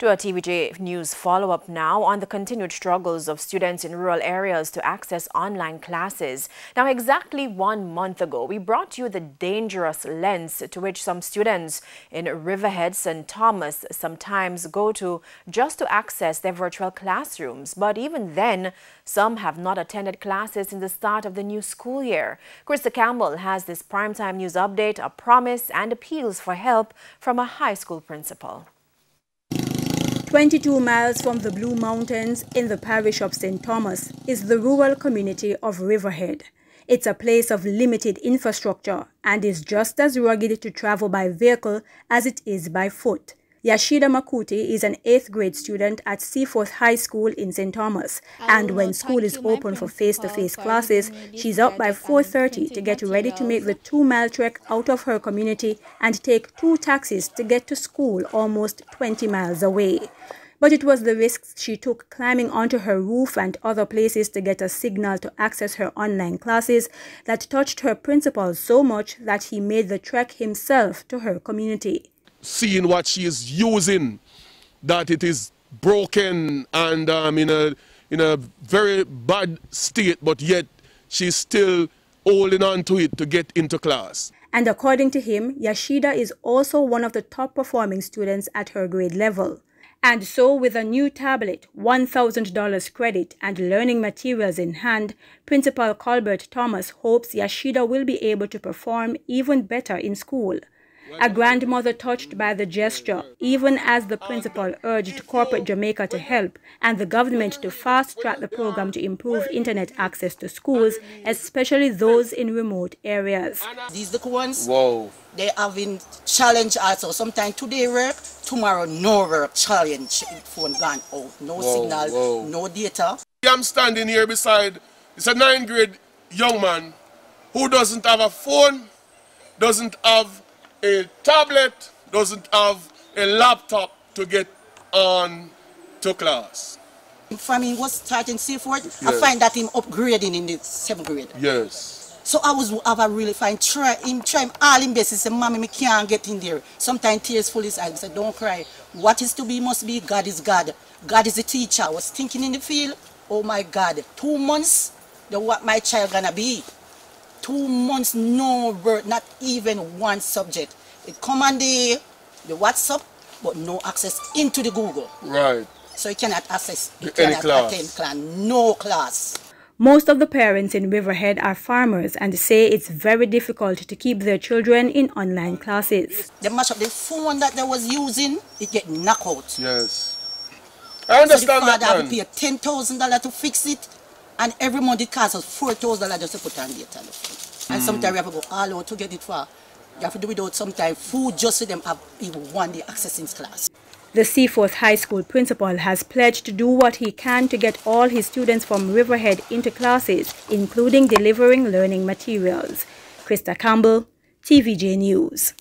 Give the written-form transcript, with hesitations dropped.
To a TVJ News follow-up now on the continued struggles of students in rural areas to access online classes. Now, exactly 1 month ago, we brought you the dangerous lengths to which some students in Riverhead, St. Thomas sometimes go to just to access their virtual classrooms. But even then, some have not attended classes since the start of the new school year. Krista Campbell has this primetime news update, a promise and appeals for help from a high school principal. 22 miles from the Blue Mountains in the parish of St. Thomas is the rural community of Riverhead. It's a place of limited infrastructure and is just as rugged to travel by vehicle as it is by foot. Yashida Makuti is an 8th grade student at Seaforth High School in St. Thomas, and when school is open for face-to-face classes, she's up by 4:30 to get ready to make the 2-mile trek out of her community and take 2 taxis to get to school almost 20 miles away. But it was the risks she took climbing onto her roof and other places to get a signal to access her online classes that touched her principal so much that he made the trek himself to her community. Seeing what she is using, that it is broken and in a very bad state, but yet she's still holding on to it to get into class. And according to him, Yashida is also one of the top performing students at her grade level. And so with a new tablet, $1,000 credit and learning materials in hand, Principal Colbert Thomas hopes Yashida will be able to perform even better in school. A grandmother touched by the gesture, even as the principal urged corporate Jamaica to help and the government to fast-track the program to improve internet access to schools, especially those in remote areas. These the ones, wow. They having challenge also. Sometimes today work, tomorrow no work, challenge, phone gone out, no signal, no data. I'm standing here beside, it's a 9th grade young man who doesn't have a phone, doesn't have a tablet, doesn't have a laptop to get on to class. From him was starting Seaforth, yes. I find that him upgrading in the 7th grade. Yes. So I have a really fine try him all in basis. Say, Mommy, me can't get in there. Sometimes tears full his eyes. I said, don't cry. What is to be must be. God is God. God is the teacher. I was thinking in the field, oh my God, 2 months, what my child gonna be? 2 months, no word, not even one subject. It come on the WhatsApp, but no access into the Google. Right. So you cannot access, you any cannot class. attend class, no class. Most of the parents in Riverhead are farmers and say it's very difficult to keep their children in online classes. They mash up the phone that they was using, it get knocked out. Yes. I understand so that, the father have to pay $10,000 to fix it, and every month it costs us $4,000 just to put on data. And sometimes we have to go all out to get it for. You have to do without sometimes food just so them have even one day access in class. The Seaforth High School principal has pledged to do what he can to get all his students from Riverhead into classes, including delivering learning materials. Krista Campbell, TVJ News.